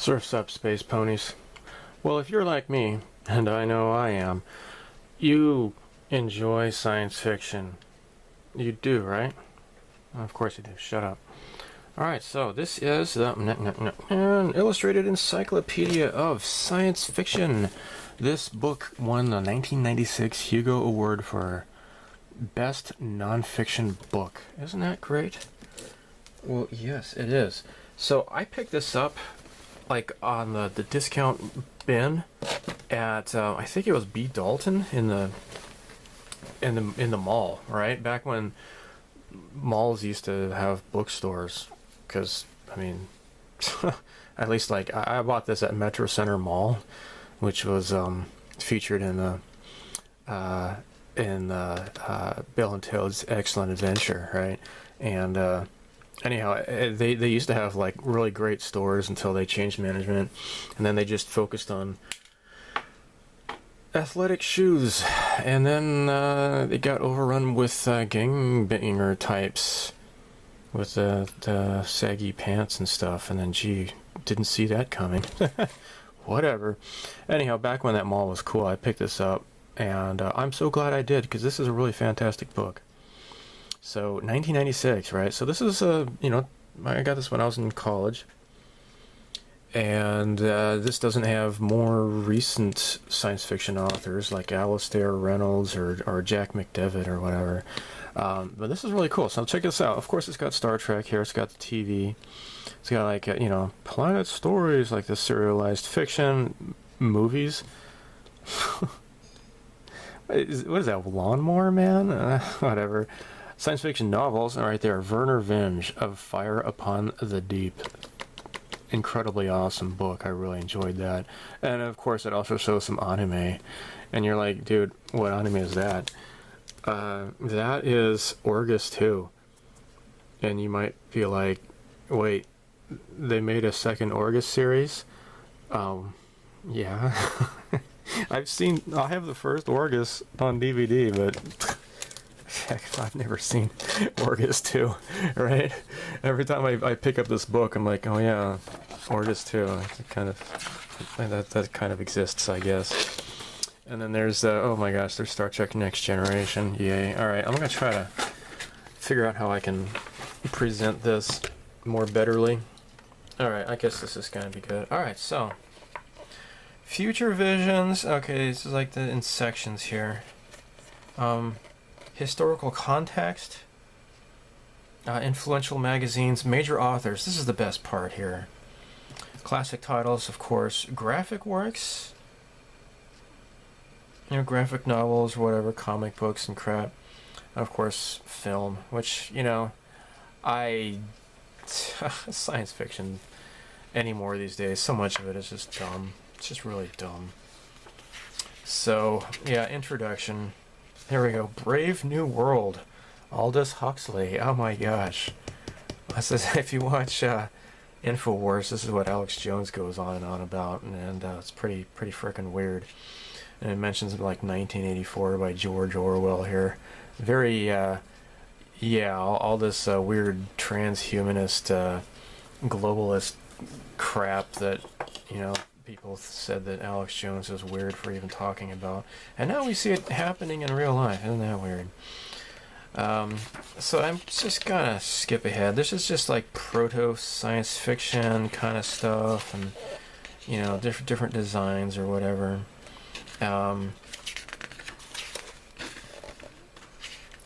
Surf's up, space ponies. Well, if you're like me, and I know I am, you enjoy science fiction. You do, right? Of course you do. Shut up. Alright, so this is the an illustrated encyclopedia of science fiction. This book won the 1996 Hugo Award for Best Nonfiction Book. Isn't that great? Well, yes, it is. So I picked this up like on the discount bin at I think it was B. Dalton in the mall, right? Back when malls used to have bookstores, because I mean, at least like I bought this at Metro Center Mall, which was featured in the Bill and Ted's Excellent Adventure, right? And anyhow, they used to have like really great stores until they changed management, and then they just focused on athletic shoes, and then they got overrun with gangbanger types with the saggy pants and stuff, and then gee, didn't see that coming. Whatever. Anyhow, back when that mall was cool, I picked this up, and I'm so glad I did, because this is a really fantastic book. So 1996, right? So this is I got this when I was in college, and this doesn't have more recent science fiction authors like Alastair Reynolds or Jack McDevitt or whatever. But this is really cool. So check this out. Of course, it's got Star Trek here. It's got the TV. It's got like Planet Stories, like the serialized fiction movies. What is that? Lawnmower Man? Whatever. Science fiction novels, right there. Werner Vinge of Fire Upon the Deep. Incredibly awesome book. I really enjoyed that. And of course, it also shows some anime. And you're like, dude, what anime is that? That is Orgus 2. And you might be like, wait, they made a second Orgus series? Yeah. I have the first Orgus on DVD, but heck, I've never seen Orgus 2, right? Every time I pick up this book, I'm like, oh yeah, Orgus 2. That kind of exists, I guess. And then there's, oh my gosh, there's Star Trek Next Generation. Yay. Alright, I'm going to try to figure out how I can present this more betterly. Alright, I guess this is going to be good. Alright, so future visions. Okay, this is like in sections here. Historical context, influential magazines, major authors. This is the best part here. Classic titles, of course. Graphic works, graphic novels, whatever, comic books and crap. Of course, film, which science fiction anymore these days. So much of it is just dumb. It's just really dumb. So yeah, introduction. Here we go. Brave New World. Aldous Huxley. Oh my gosh. This is, if you watch InfoWars, this is what Alex Jones goes on and on about, and it's pretty freaking weird. And it mentions like 1984 by George Orwell here. Very, all this weird transhumanist, globalist crap that, people said that Alex Jones was weird for even talking about, and now we see it happening in real life. Isn't that weird? So I'm just gonna skip ahead. This is just like proto science fiction kind of stuff, and different designs or whatever.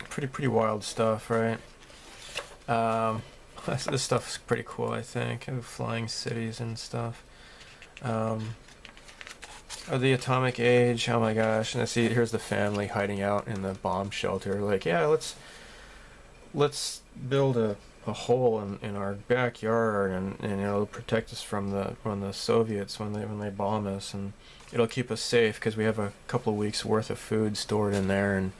Pretty wild stuff, right? This stuff's pretty cool, I think. Flying cities and stuff. The atomic age. Oh my gosh! And here's the family hiding out in the bomb shelter. Like, yeah, let's build a hole in our backyard, and it'll protect us from the Soviets when they bomb us, and it'll keep us safe because we have a couple of weeks worth of food stored in there. And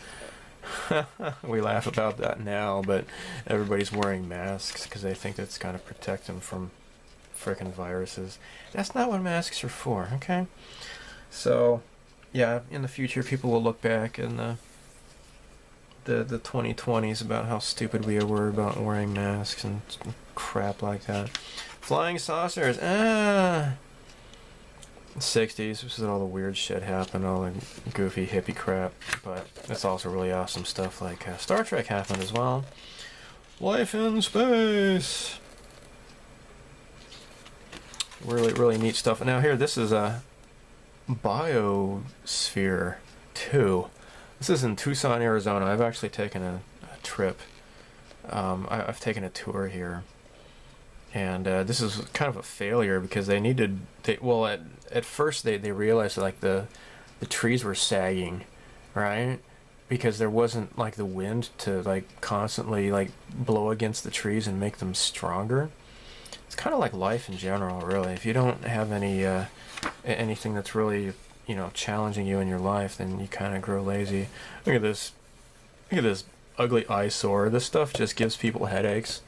we laugh about that now, but everybody's wearing masks because they think that's kind of protect them from frickin' viruses. That's not what masks are for, okay? So, yeah, in the future, people will look back in the 2020s about how stupid we were about wearing masks and crap like that. Flying saucers. 60s. This is all the weird shit happened, all the goofy hippie crap. But it's also really awesome stuff like Star Trek happened as well. Life in space. Really, really neat stuff. And now here, this is a Biosphere 2. This is in Tucson, Arizona. I've actually taken a trip. I've taken a tour here. And this is kind of a failure because they needed... well, at first they realized that, like, the trees were sagging, right? Because there wasn't, like, the wind to, like, constantly, like, blow against the trees and make them stronger. It's kind of like life in general, really. If you don't have anything that's really, you know, challenging you in your life, then you kind of grow lazy. Look at this. Look at this ugly eyesore. This stuff just gives people headaches.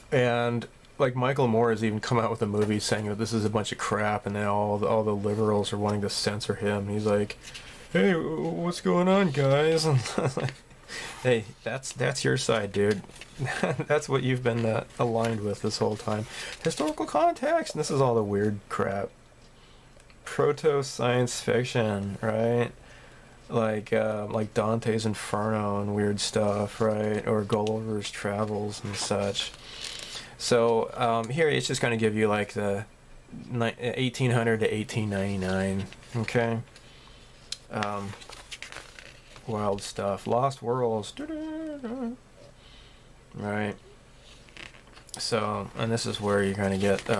And like Michael Moore has even come out with a movie saying that this is a bunch of crap, and then all the liberals are wanting to censor him. And he's like, "Hey, what's going on, guys?" And like, hey, that's your side, dude. That's what you've been aligned with this whole time. Historical context, and this is all the weird crap. Proto science fiction, right? Like Dante's Inferno and weird stuff, right? Or Gulliver's Travels and such. So here it's just going to give you like the 1800 to 1899, okay? Wild stuff. Lost Worlds. Right. So, and this is where you're going to get, you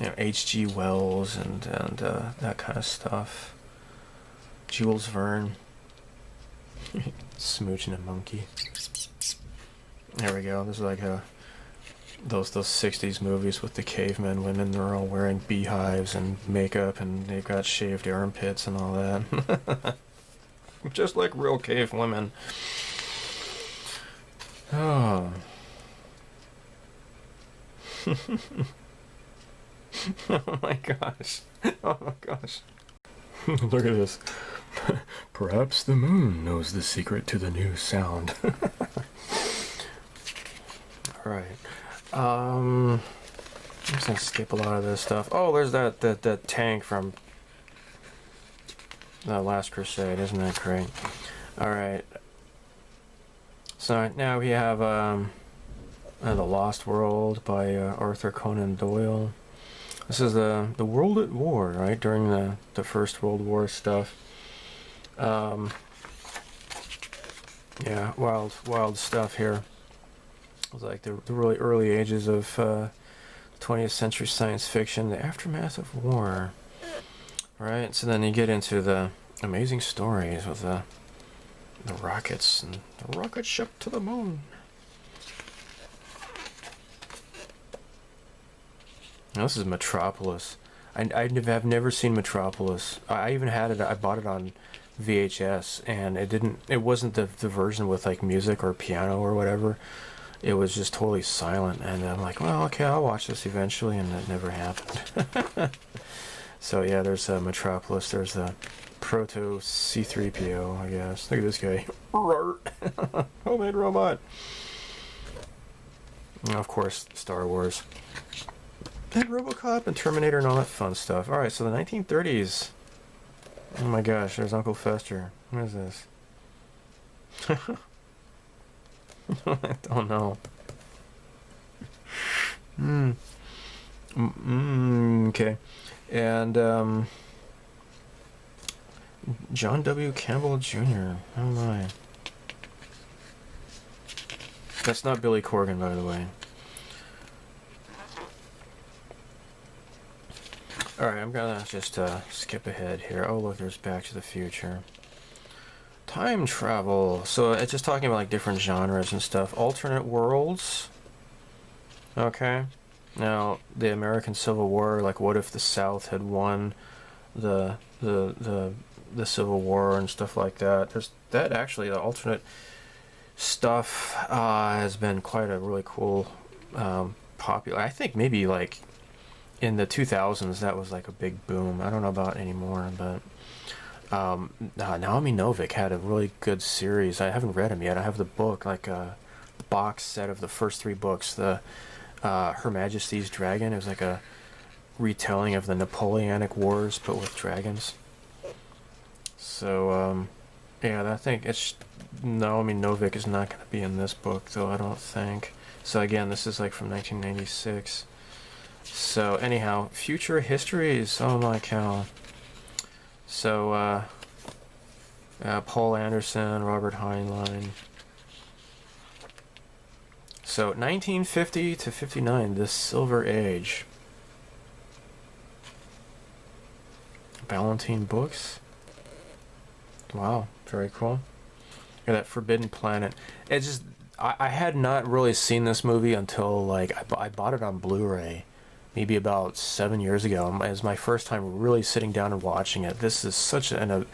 know, H.G. Wells and that kind of stuff. Jules Verne. Smooching a monkey. There we go. This is like those 60s movies with the cavemen women. They're all wearing beehives and makeup, and they've got shaved armpits and all that. Just like real cave women. Oh. Oh my gosh. Oh my gosh. Look at this. Perhaps the moon knows the secret to the new sound. Alright. I'm just gonna skip a lot of this stuff. Oh, there's that tank from the Last Crusade. Isn't that great? Alright. So now we have The Lost World by Arthur Conan Doyle. This is the world at war, right? During the First World War stuff. Yeah, wild stuff here. It was like the really early ages of 20th century science fiction, the aftermath of war. Right? So then you get into the amazing stories with the rockets and the rocket ship to the moon. Now, this is Metropolis. I've never seen Metropolis. I even had it. I bought it on VHS, and it wasn't the version with like music or piano or whatever. It was just totally silent, and I'm like, well, okay, I'll watch this eventually, and it never happened. So yeah, there's Metropolis. There's the proto C-3PO, I guess. Look at this guy. Homemade robot. And of course, Star Wars. And RoboCop and Terminator and all that fun stuff. Alright, so the 1930s. Oh my gosh, there's Uncle Fester. What is this? I don't know. Okay. And, John W. Campbell Jr. Oh my. That's not Billy Corgan, by the way. Alright, I'm gonna just skip ahead here. Oh look, there's Back to the Future. Time travel. So it's just talking about like different genres and stuff. Alternate worlds. Okay. Now, the American Civil War, like what if the South had won the Civil War and stuff like that. There's that actually, the alternate stuff has been quite a really cool popular. I think maybe like in the 2000s that was like a big boom. I don't know about anymore, but Naomi Novik had a really good series. I haven't read them yet. I have the book, like a box set of the first 3 books. The Her Majesty's Dragon. It was like a retelling of the Napoleonic Wars, but with dragons. So, yeah, I think it's... No, I mean, Novik is not going to be in this book, though, I don't think. So, again, this is, like, from 1996. So, anyhow, future histories, oh my cow. So, Paul Anderson, Robert Heinlein. So, 1950 to 59, the Silver Age. Ballantine Books. Wow, very cool. Yeah, that Forbidden Planet. It's just, I had not really seen this movie until, like, I bought it on Blu-ray maybe about 7 years ago. It was my first time really sitting down and watching it. This is such an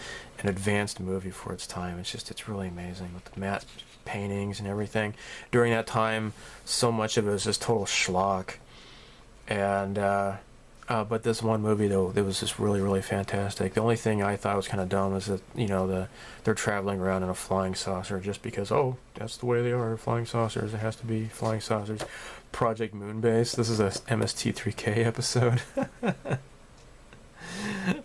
advanced movie for its time. It's really amazing with the matte paintings and everything. During that time, so much of it was just total schlock. And, but this one movie, though, it was just really, really fantastic. The only thing I thought was kind of dumb is that, you know, they're traveling around in a flying saucer just because, oh, that's the way they are, flying saucers. It has to be flying saucers. Project Moonbase. This is a MST3K episode.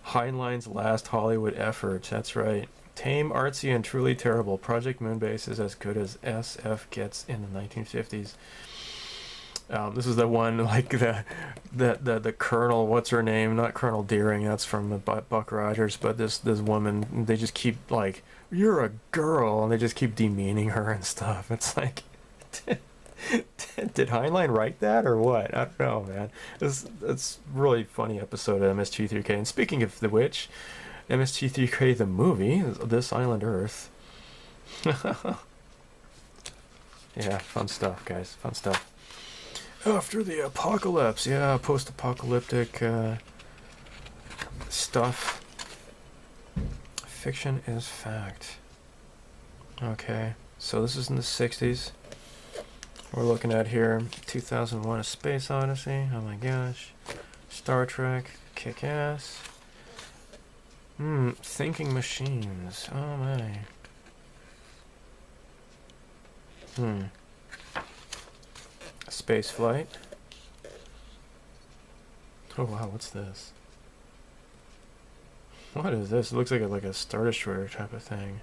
Heinlein's last Hollywood effort. That's right. Tame, artsy, and truly terrible. Project Moonbase is as good as SF gets in the 1950s. This is the one, like, the Colonel, what's her name? Not Colonel Deering, that's from the Buck Rogers, but this woman, they just keep, like, you're a girl, and they just keep demeaning her and stuff. It's like, did Heinlein write that, or what? I don't know, man. It's really funny episode of MST3K. And speaking of the which, MST3K, the movie, This Island Earth. Yeah, fun stuff, guys, fun stuff. After the apocalypse, yeah, post-apocalyptic stuff. Fiction is fact. Okay, so this is in the 60s. We're looking at here 2001: A Space Odyssey. Oh my gosh. Star Trek, Kick-Ass. Thinking Machines. Oh my. Space Flight. Oh wow, what's this? What is this? It looks like a Star Destroyer type of thing.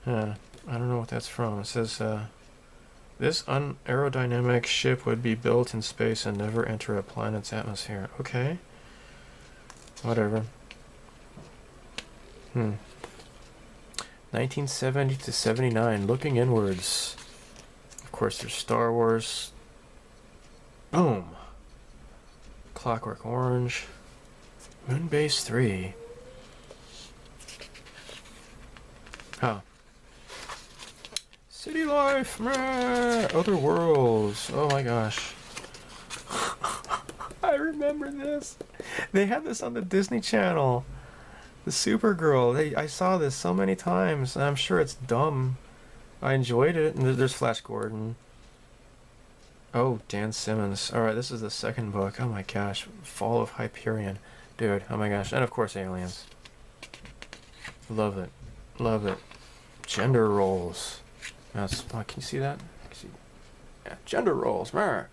I don't know what that's from. It says, this unaerodynamic ship would be built in space and never enter a planet's atmosphere. Okay. Whatever. 1970 to 79, Looking Inwards. Of course, there's Star Wars. Boom. Clockwork Orange. Moonbase 3. Huh. City Life. Meh. Other Worlds. Oh my gosh. I remember this. They had this on the Disney Channel. The Supergirl. I saw this so many times, and I'm sure it's dumb. I enjoyed it. And there's Flash Gordon. Oh, Dan Simmons. Alright, this is the second book. Oh my gosh. Fall of Hyperion. Dude, oh my gosh. And of course, Aliens. Love it. Love it. Gender roles. That's, can you see that? See. Yeah, gender roles. Meh.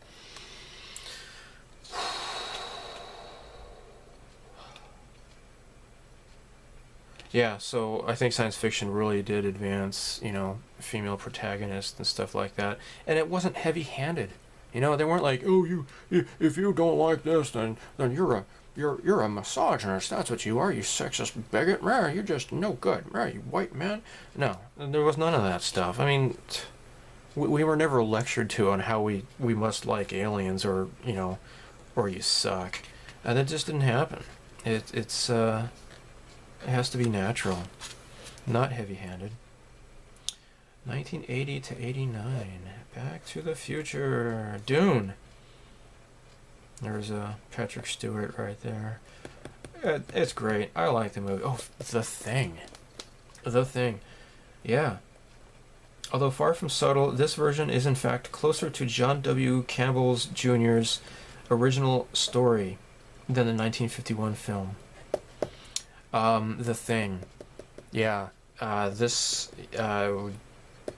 Yeah, so I think science fiction really did advance, you know, female protagonists and stuff like that. And it wasn't heavy-handed. You know, they weren't like, oh, if you don't like this, then you're a misogynist. That's what you are, you sexist bigot. You're just no good. You white man. No, there was none of that stuff. I mean, we were never lectured to on how we must like aliens, or, you know, or you suck. And that just didn't happen. It has to be natural, not heavy-handed. 1980 to 89. Back to the Future. Dune. There's Patrick Stewart right there. It's great. I like the movie. Oh, The Thing. The Thing. Yeah. Although far from subtle, this version is in fact closer to John W. Campbell Jr.'s original story than the 1951 film. The Thing. Yeah. This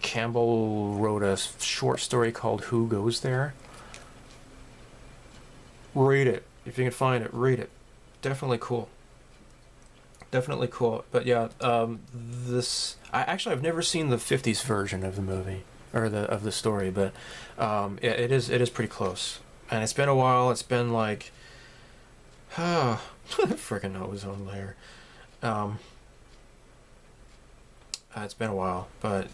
Campbell wrote a short story called Who Goes There? Read it. If you can find it, read it. Definitely cool. Definitely cool. But yeah, I've never seen the 50s version of the movie or of the story, but it is pretty close. And it's been a while. It's been like freaking ozone layer. It's been a while, but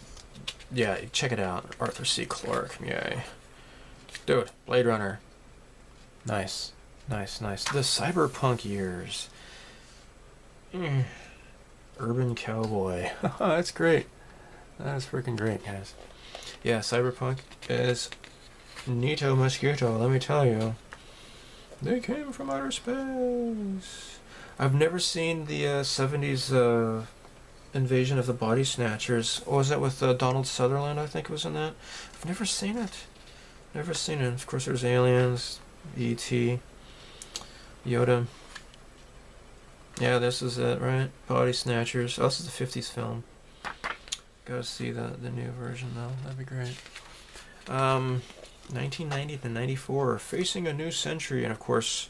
yeah, check it out. Arthur C. Clarke, yay. Dude, Blade Runner. Nice. Nice. The cyberpunk years. Urban cowboy. That's great. That is freaking great, guys. Yeah, cyberpunk is neato mosquito, let me tell you. They came from outer space. I've never seen the 70s Invasion of the Body Snatchers. What was that with Donald Sutherland, I think was in that? I've never seen it. Never seen it. Of course, there's aliens, E.T., Yoda. Yeah, this is it, right? Body Snatchers. Oh, this is the 50s film. Gotta see the new version, though. That'd be great. 1990 to 94, facing a new century, and of course,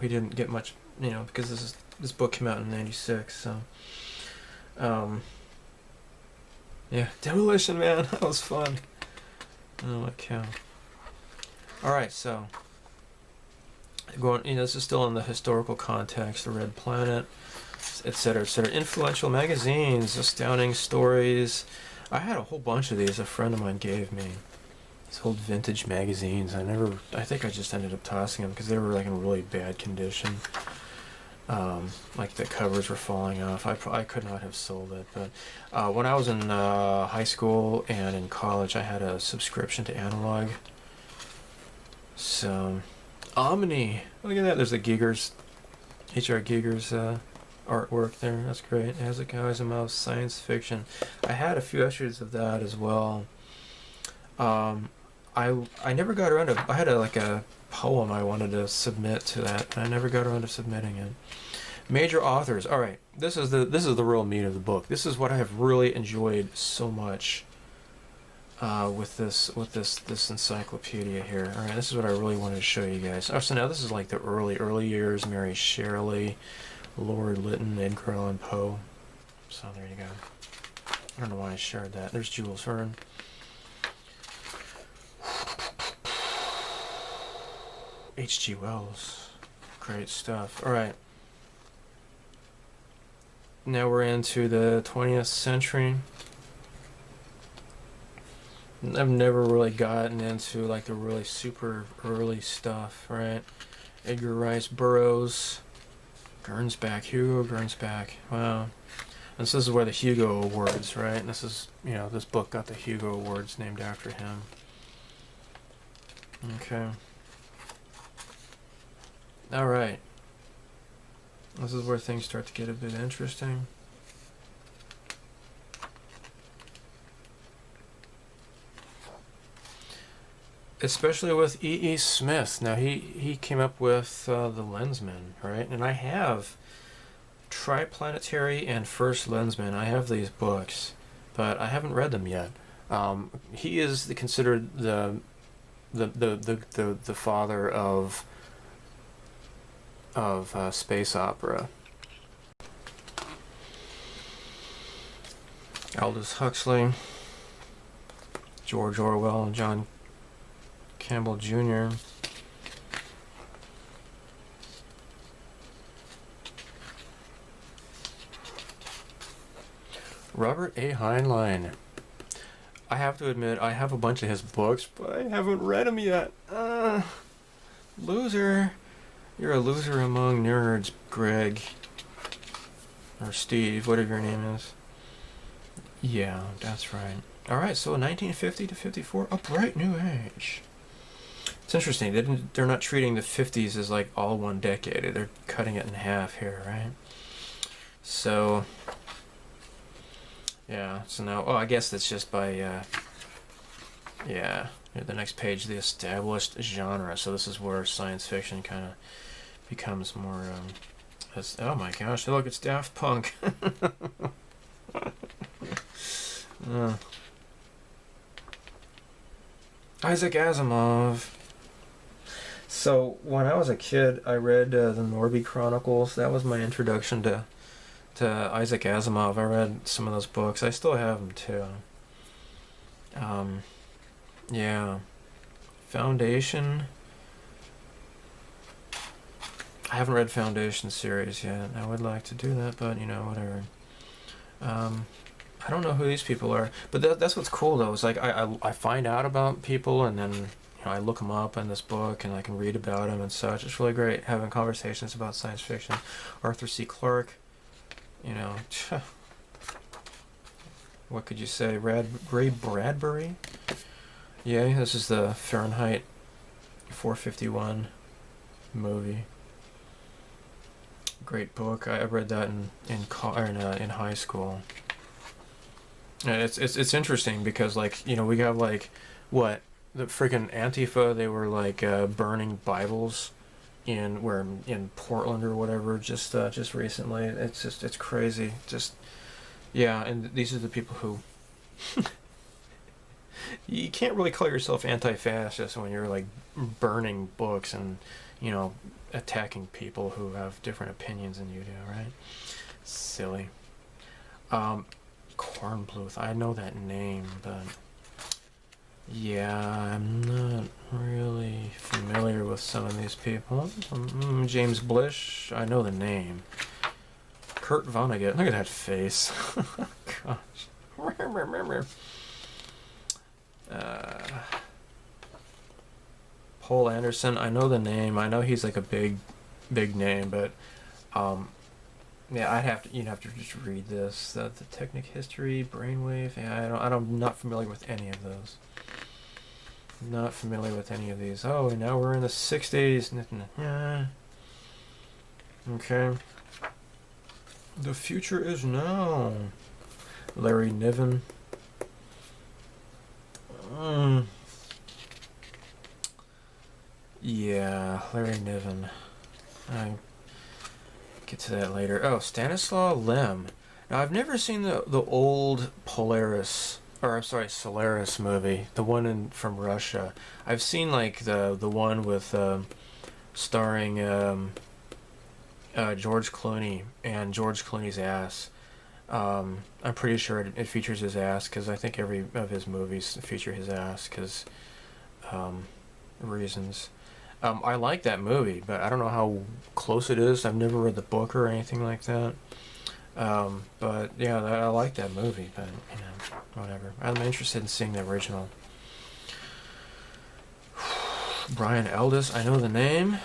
we didn't get much, because this book came out in 96, so, yeah, Demolition Man, that was fun. Oh my cow. Alright, so, this is still in the historical context, the Red Planet, etc., etc. Influential magazines, astounding stories. I had a whole bunch of these a friend of mine gave me. These old vintage magazines. I think I just ended up tossing them because they were like in really bad condition. Like the covers were falling off. I could not have sold it. But when I was in high school and in college, I had a subscription to Analog. So, Omni. Look at that. There's the Giger's, H.R. Giger's artwork there. That's great. Isaac Asimov's science fiction. I had a few issues of that as well. I never got around to. I had a poem I wanted to submit to that, but I never got around to submitting it. Major authors. All right, this is the real meat of the book. This is what I have really enjoyed so much with this encyclopedia here. All right, this is what I really wanted to show you guys. Oh, so now this is like the early years. Mary Shelley, Lord Lytton, Edgar Allan Poe. So there you go. I don't know why I shared that. There's Jules Verne. H.G. Wells. Great stuff. Alright. Now we're into the 20th century. I've never really gotten into like the really super early stuff, right? Edgar Rice Burroughs. Gernsback, Hugo Gernsback. Wow. And this is where the Hugo Awards, right? And this is, this book got the Hugo Awards named after him. Okay. Alright. This is where things start to get a bit interesting. Especially with E.E. Smith. Now, he came up with the Lensman, right? And I have Triplanetary and First Lensman. I have these books, but I haven't read them yet. He is considered the father of space opera. Aldous Huxley, George Orwell, and John Campbell Jr. Robert A. Heinlein. I have to admit, I have a bunch of his books, but I haven't read them yet. Loser. You're a loser among nerds, Greg. Or Steve, whatever your name is. Yeah, that's right. Alright, so 1950 to 54, a bright new age. It's interesting, they're not treating the 50s as like all one decade. They're cutting it in half here, right? So, yeah, so now, I guess that's just by, yeah, the next page, the established genre. So this is where science fiction kind of becomes more, oh my gosh, look, it's Daft Punk. Isaac Asimov. So when I was a kid, I read the Norby Chronicles. That was my introduction to Isaac Asimov. I read some of those books. I still have them too. Um, yeah. Foundation. I haven't read Foundation series yet. I would like to do that, but whatever. I don't know who these people are, but that's what's cool though. Is like I find out about people and then I look them up in this book and I can read about them and such. It's really great having conversations about science fiction. Arthur C. Clarke, what could you say? Ray Bradbury. Yeah, this is the Fahrenheit 451 movie. Great book. I read that in high school. And it's interesting because we have what the freaking Antifa, they were burning Bibles in Portland or whatever just recently. It's crazy. Yeah, and these are the people who you can't really call yourself anti-fascist when you're burning books and attacking people who have different opinions than you do, right? Silly. Kornbluth, I know that name, but yeah, I'm not really familiar with some of these people. James Blish, I know the name. Kurt Vonnegut, look at that face. Gosh. Paul Anderson, I know the name. I know he's a big name, but yeah, you'd have to just read this. The Technic History, Brainwave. Yeah, I'm not familiar with any of those. Not familiar with any of these. Oh, and now we're in the 60s. Yeah. Okay. The future is now. Larry Niven. Yeah, Larry Niven. I get to that later. Oh, Stanislaw Lem. Now, I've never seen the old Solaris movie, the one from Russia. I've seen the one with starring George Clooney and George Clooney's ass. I'm pretty sure it features his ass because I think every of his movies feature his ass because reasons. I like that movie, but I don't know how close it is. I've never read the book or anything like that. But yeah, I like that movie, but whatever. I'm interested in seeing the original. Brian Aldiss, I know the name.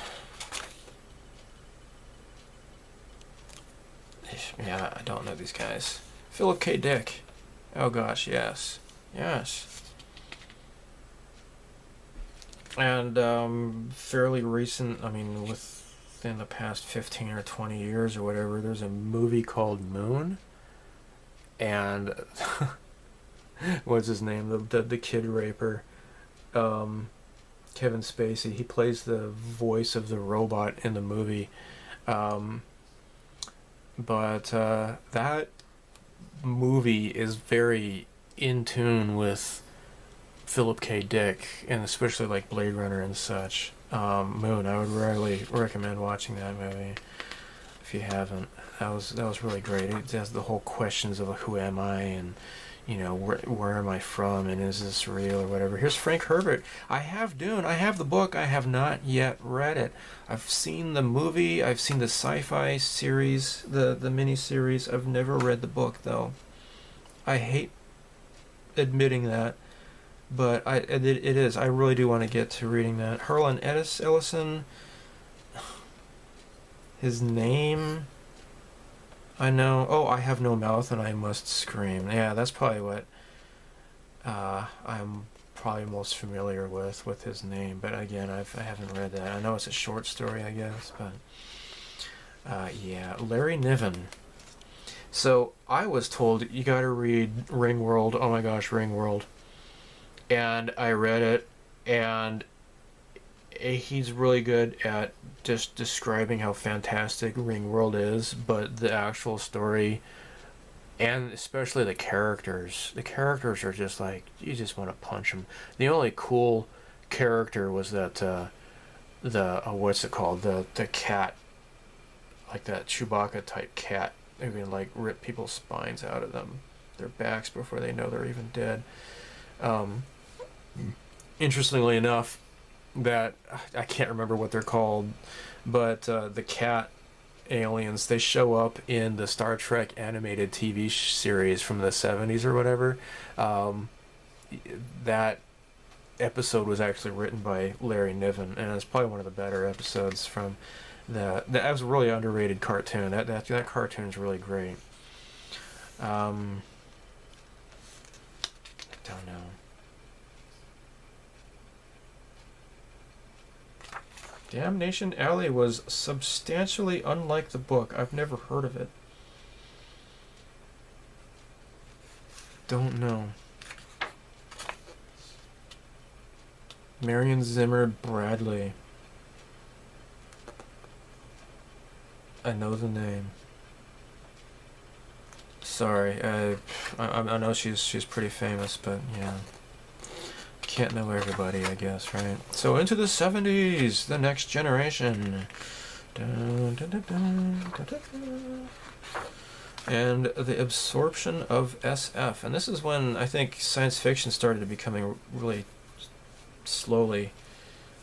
Yeah, I don't know these guys. Philip K. Dick. Oh gosh, yes. Yes. And fairly recent, within the past 15 or 20 years or whatever, there's a movie called Moon. And what's his name? The kid raper. Kevin Spacey. He plays the voice of the robot in the movie. But that movie is very in tune with Philip K. Dick, and especially Blade Runner and such. Moon, I would really recommend watching that movie if you haven't. That was really great. It has the whole questions of who am I and where am I from and is this real or whatever. Here's Frank Herbert. I have Dune. I have the book. I have not yet read it. I've seen the movie. I've seen the sci-fi series, the mini-series. I've never read the book though. I hate admitting that, but it is. I really do want to get to reading that. Harlan Ellison. His name, I know. Oh, I have no mouth and I must scream. Yeah, that's probably what I'm probably most familiar with his name. But again, I haven't read that. I know it's a short story, I guess. But yeah, Larry Niven. So I was told you got to read Ringworld. Oh my gosh, Ringworld. And I read it, and he's really good at just describing how fantastic Ringworld is, but the actual story And especially the characters. The characters are just like, you just want to punch them. The only cool character was that the what's it called, the cat, like that Chewbacca type cat who can like rip people's spines out of them, their backs, before they know they're even dead. Um, Interestingly enough, that I can't remember what they're called, but the cat aliens, they show up in the Star Trek animated TV series from the 70s or whatever. Um, that episode was actually written by Larry Niven, and it's probably one of the better episodes from that was a really underrated cartoon. That cartoon's really great. I don't know. Damnation Alley was substantially unlike the book. I've never heard of it. Don't know. Marion Zimmer Bradley. I know the name. Sorry, I know she's pretty famous, but yeah. Can't know everybody, I guess, right? So into the 70s, the next generation. Dun, dun, dun, dun, dun, dun. And the absorption of SF. And this is when I think science fiction started becoming really slowly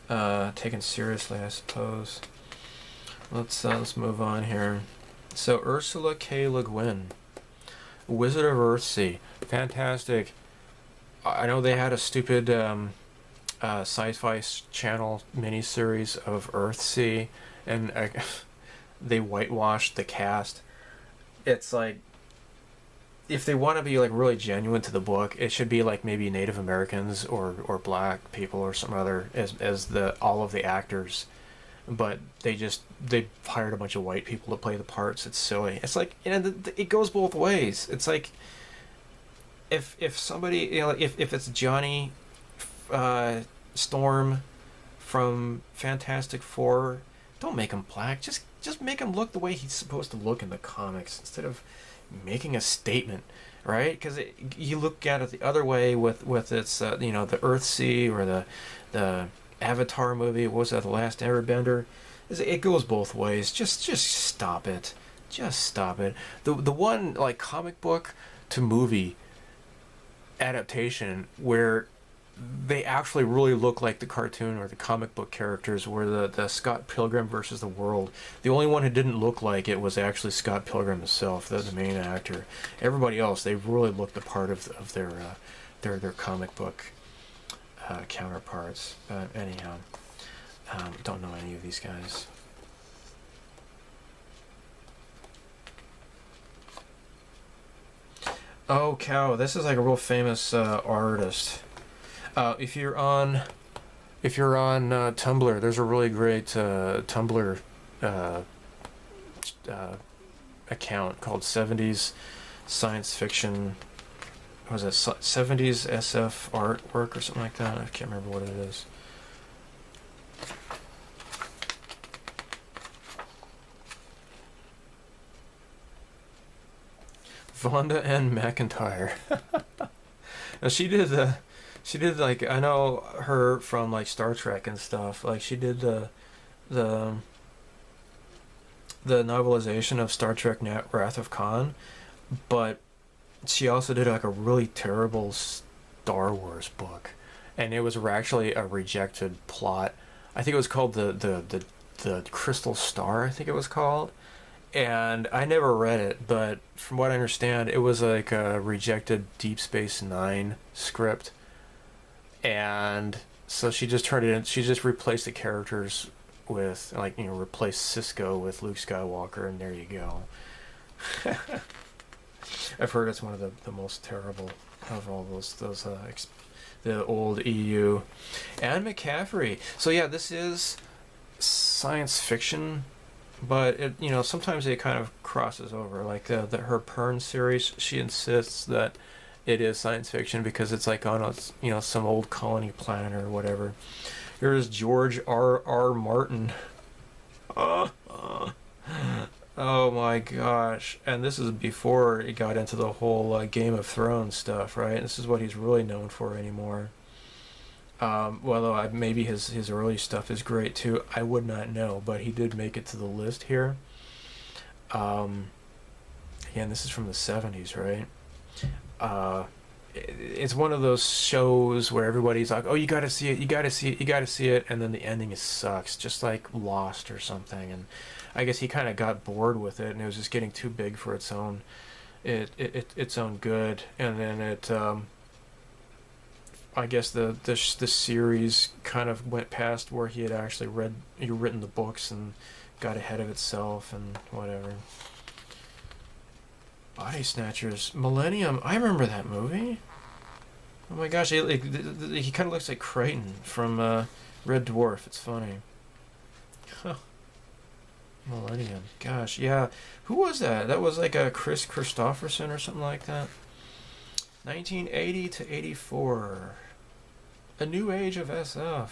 taken seriously, I suppose. Let's move on here. So Ursula K. Le Guin, Wizard of Earthsea, fantastic. I know they had a stupid sci-fi channel miniseries of Earthsea, and they whitewashed the cast. It's like, if they want to be like really genuine to the book, it should be like maybe Native Americans or black people or some other as the all of the actors. But they hired a bunch of white people to play the parts. It's silly. It's like, it goes both ways. It's like, if somebody, if it's Johnny Storm from Fantastic Four, don't make him black. Just make him look the way he's supposed to look in the comics instead of making a statement, right? Because you look at it the other way with its the Earthsea or the Avatar movie. What was that, The Last Airbender? It goes both ways. Just stop it. Just stop it. The one like comic book to movie adaptation where they actually really look like the cartoon or the comic book characters were the Scott Pilgrim versus the World. The only one who didn't look like it was actually Scott Pilgrim himself, the main actor. Everybody else, they really looked the part of their comic book counterparts. But anyhow, don't know any of these guys. Oh cow! This is like a real famous artist. If you're on Tumblr, there's a really great Tumblr account called 70s Science Fiction. What was it, 70s SF artwork or something like that? I can't remember what it is. Vonda N. McIntyre. Now she did like, I know her from like Star Trek and stuff. Like she did the novelization of Star Trek Wrath of Khan, but she also did like a really terrible Star Wars book, and it was actually a rejected plot. I think it was called the Crystal Star, I think it was called. And I never read it, but from what I understand, it was like a rejected Deep Space Nine script. And so she just turned it in. She just replaced the characters with, like, replaced Cisco with Luke Skywalker, and there you go. I've heard it's one of the most terrible of all those the old EU. Anne McCaffrey. So yeah, this is science fiction, but it sometimes it kind of crosses over. Like the her Pern series, she insists that it is science fiction because it's like on some old colony planet or whatever. Here's George R. Martin. Oh my gosh. And this is before he got into the whole Game of Thrones stuff, right? This is what he's really known for anymore. Well, maybe his early stuff is great too. I would not know, but he did make it to the list here. Um, Again, this is from the 70s, right? Uh, it's one of those shows where everybody's like, "Oh, you got to see it, you got to see it, you got to see it," and then the ending is sucks, just like Lost or something. And I guess he kind of got bored with it, and it was just getting too big for its own good. And then I guess the series kind of went past where he had actually written the books and got ahead of itself and whatever. Body Snatchers, Millennium. I remember that movie. Oh my gosh, he kind of looks like Crichton from Red Dwarf. It's funny. Huh. Millennium. Gosh, yeah. Who was that? That was like a Chris Christopherson or something like that. 1980 to 84. A new age of SF.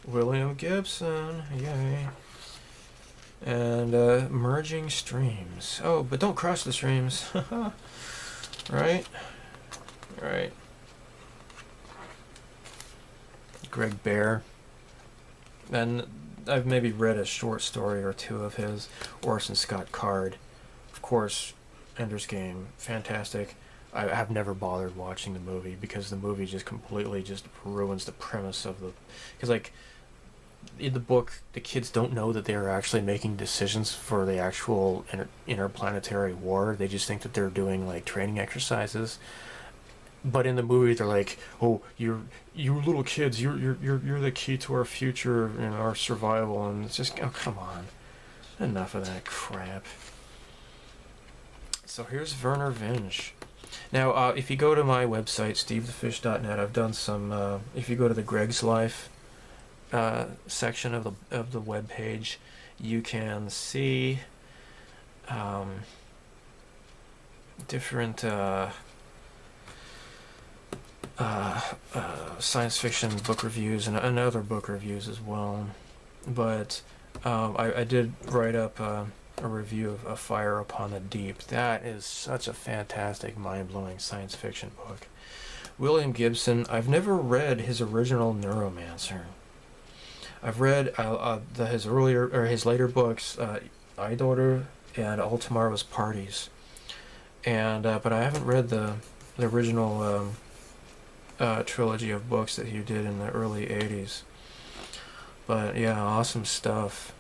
William Gibson. Yay. And merging streams. Oh, but don't cross the streams. Right? Right. Greg Bear. And I've maybe read a short story or two of his. Orson Scott Card. Of course, Ender's Game. Fantastic. I have never bothered watching the movie because the movie just completely just ruins the premise of the... Because, like, in the book, the kids don't know that they're actually making decisions for the actual interplanetary war. They just think that they're doing, like, training exercises. But in the movie, they're like, "Oh, you little kids, you're the key to our future and our survival." And it's just, oh, come on, enough of that crap. So here's Werner Vinge. Now, if you go to my website, stevethefish.net, I've done some. If you go to the Greg's Life section of the web page, you can see different. Science fiction book reviews and other book reviews as well. But I did write up a review of Fire Upon the Deep. That is such a fantastic, mind-blowing science fiction book. William Gibson, I've never read his original Neuromancer. I've read his later books, Idaughter and All Tomorrow's Parties, and but I haven't read the original trilogy of books that he did in the early 80s. But yeah, awesome stuff.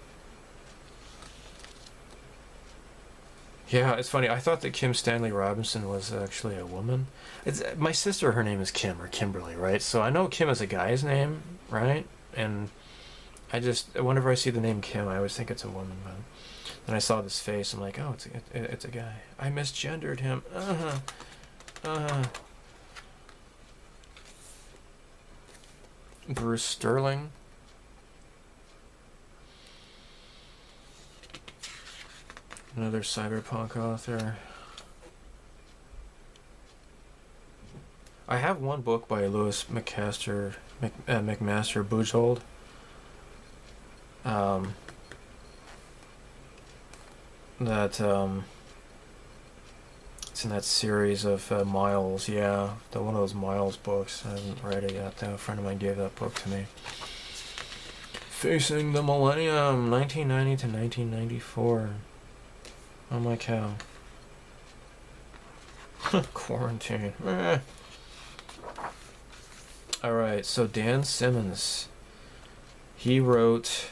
Yeah, it's funny. I thought that Kim Stanley Robinson was actually a woman. It's my sister. Her name is Kim or Kimberly, right? So I know Kim is a guy's name, right? And I just, whenever I see the name Kim, I always think it's a woman. But then I saw this face. I'm like, oh, it's a guy. I misgendered him. Bruce Sterling. Another cyberpunk author. I have one book by Louis McMaster Bujold. It's in that series of Miles, yeah, one of those Miles books. I haven't read it yet, though. A friend of mine gave that book to me. Facing the Millennium, 1990 to 1994. Oh my cow. Quarantine. Alright, so Dan Simmons. He wrote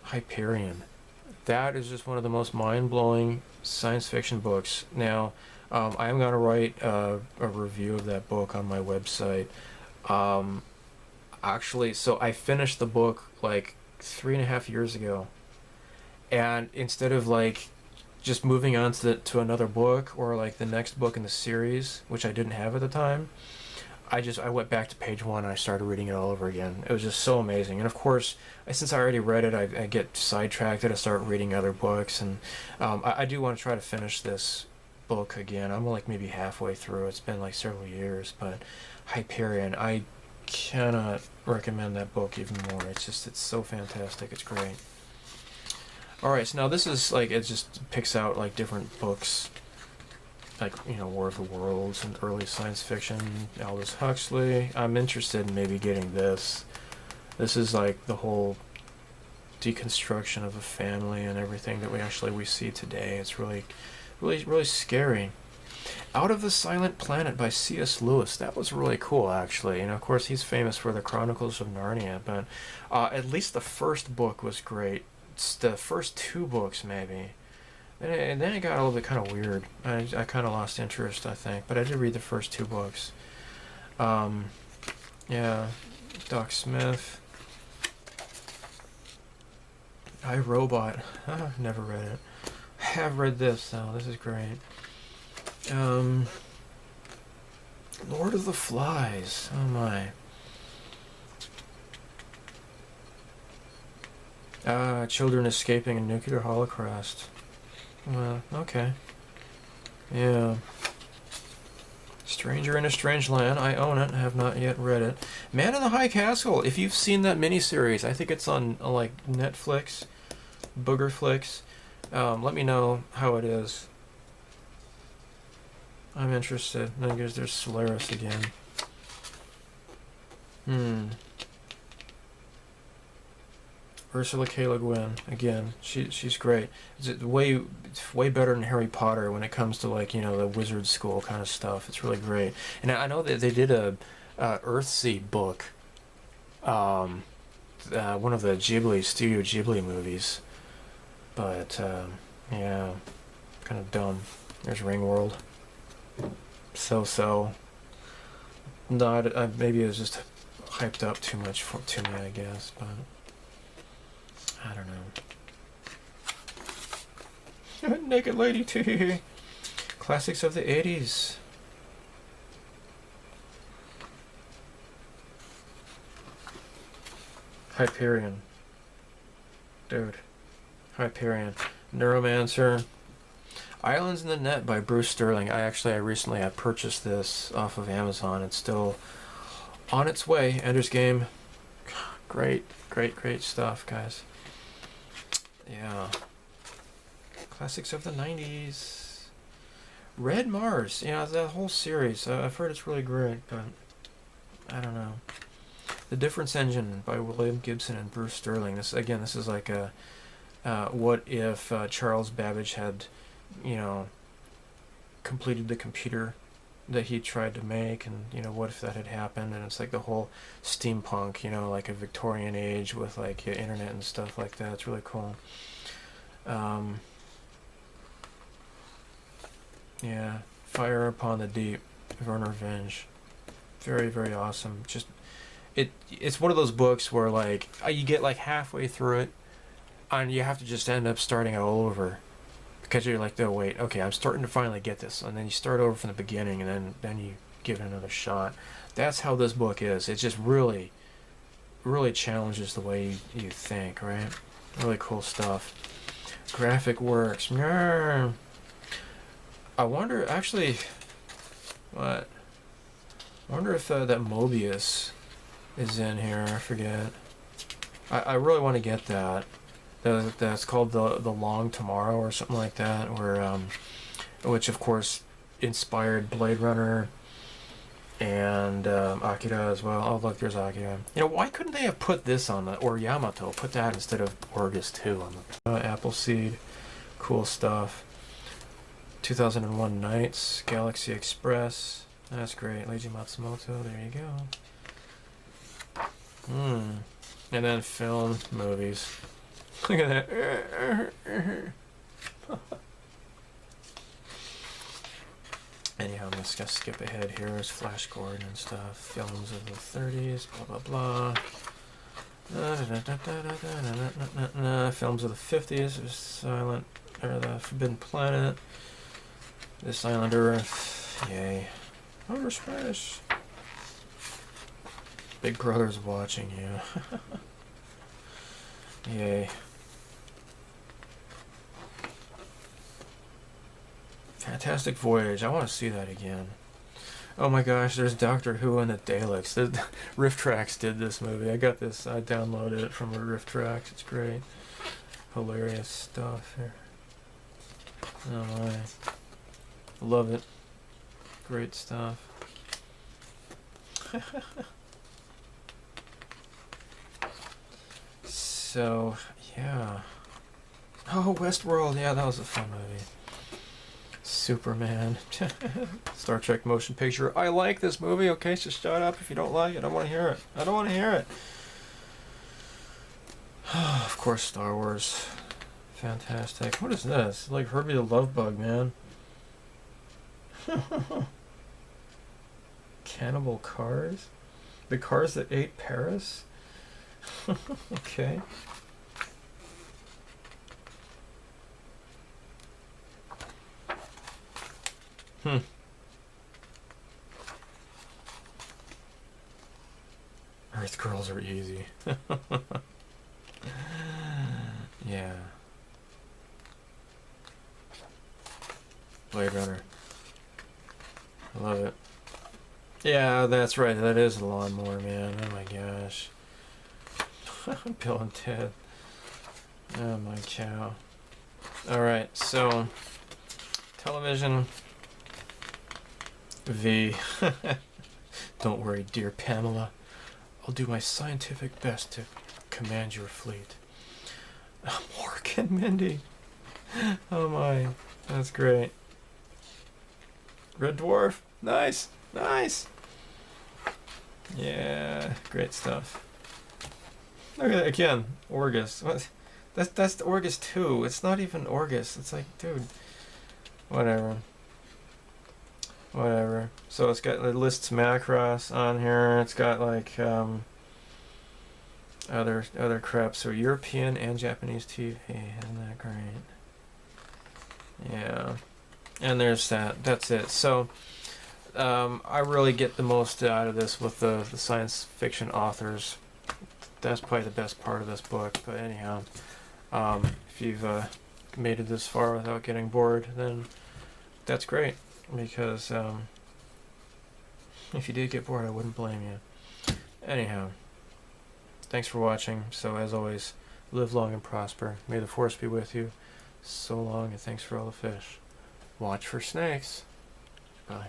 Hyperion. That is just one of the most mind-blowing science fiction books. Now, I am going to write a review of that book on my website. Actually, so I finished the book like 3.5 years ago. And instead of like just moving on to another book or like the next book in the series, which I didn't have at the time, I went back to page 1 and I started reading it all over again. It was just so amazing. And of course, since I already read it, I get sidetracked and I start reading other books. And I do want to try to finish this book again. I'm like maybe halfway through. It's been like several years, but Hyperion, I cannot recommend that book even more. It's so fantastic. It's great. All right, so now this is like, it just picks out like different books, like, you know, War of the Worlds and early science fiction, Aldous Huxley. I'm interested in maybe getting this. This is like the whole deconstruction of a family and everything that we see today. It's really, really, really scary. Out of the Silent Planet by C.S. Lewis. That was really cool, actually. And of course, he's famous for the Chronicles of Narnia, but at least the first book was great. It's the first two books, maybe. And then it got a little bit kind of weird. I kind of lost interest, I think. But I did read the first two books. Yeah, Doc Smith. I, Robot. Never read it. I have read this, though. This is great. Lord of the Flies. Oh, my. Children Escaping a Nuclear Holocaust. Well, okay. Yeah. Stranger in a Strange Land. I own it. I have not yet read it. Man in the High Castle. If you've seen that miniseries, I think it's on like Netflix, Boogerflix. Let me know how it is. I'm interested. I guess there's Solaris again. Ursula K. Le Guin again. She's great. It's way better than Harry Potter when it comes to, like, you know, the wizard school kind of stuff. It's really great. And I know that they did a Earthsea book. One of the Studio Ghibli movies. But yeah, kind of dumb. There's Ringworld. So. Not maybe it was just hyped up too much to me, I guess, but. I don't know. Naked Lady too. Classics of the 80s. Hyperion. Dude. Hyperion. Neuromancer. Islands in the Net by Bruce Sterling. I recently purchased this off of Amazon. It's still on its way. Ender's Game. Great stuff, guys. Yeah. Classics of the 90s. Red Mars. Yeah, that whole series. I've heard it's really great, but I don't know. The Difference Engine by William Gibson and Bruce Sterling. This is like a what if Charles Babbage had, you know, completed the computer that he tried to make, and, you know, what if that had happened? And it's like the whole steampunk, you know, like a Victorian age with like internet and stuff like that. It's really cool. Yeah, Fire Upon the Deep, Werner Vinge. Very, very awesome. Just it's one of those books where, like, you get like halfway through it and you have to just end up starting it all over. Because you're like, oh wait, okay, I'm starting to finally get this, and then you start over from the beginning, and then you give it another shot. That's how this book is. It just really, really challenges the way you think, right? Really cool stuff. Graphic Works. I wonder, actually, what? I wonder if that Mobius is in here. I forget. I really want to get that. That's called the Long Tomorrow or something like that, where which of course inspired Blade Runner and Akira as well. Oh look, there's Akira. You know, why couldn't they have put this on or Yamato put that instead of Orgus 2 on the Appleseed? Cool stuff. 2001 Nights, Galaxy Express. That's great. Leiji Matsumoto. There you go. And then film movies. Look at that. Anyhow, I'm just gonna skip ahead here. There's Flash Gordon and stuff. Films of the 30s, blah blah blah. Films of the 50s. There's Silent, or the Forbidden Planet. This Island Earth. Yay. Outer space. Big Brother's watching you. Yay. Fantastic Voyage. I want to see that again. Oh my gosh, there's Doctor Who and the Daleks. Riff Tracks did this movie. I got this. I downloaded it from a Riff Tracks. It's great. Hilarious stuff here. Oh my. Love it. Great stuff. So, yeah. Oh, Westworld. Yeah, that was a fun movie. Superman. Star Trek motion picture. I like this movie. Okay, so shut up if you don't like it. I don't want to hear it. I don't want to hear it. Of course, Star Wars. Fantastic. What is this? Like Herbie the Love Bug, man. Cannibal cars? The cars that ate Paris? Okay. Earth girls are easy. Yeah. Blade Runner. I love it. Yeah, that's right. That is a lawnmower, man. Oh my gosh. Bill and Ted. Oh my cow. Alright, so television V. Don't worry, dear Pamela. I'll do my scientific best to command your fleet. Mork and Mindy. Oh my. That's great. Red Dwarf. Nice. Nice. Yeah, great stuff. Look at that again. Orgus. What? That's the Orgus 2. It's not even Orgus. It's like, dude. Whatever. Whatever. So it's got, it lists Macross on here. It's got like other crap. So European and Japanese TV. Isn't that great? Yeah. And there's that. That's it. So I really get the most out of this with the science fiction authors. That's probably the best part of this book. But anyhow, if you've made it this far without getting bored, then that's great. Because if you did get bored, I wouldn't blame you. Anyhow, thanks for watching. So as always, live long and prosper. May the force be with you. So long, and thanks for all the fish. Watch for snakes. Bye.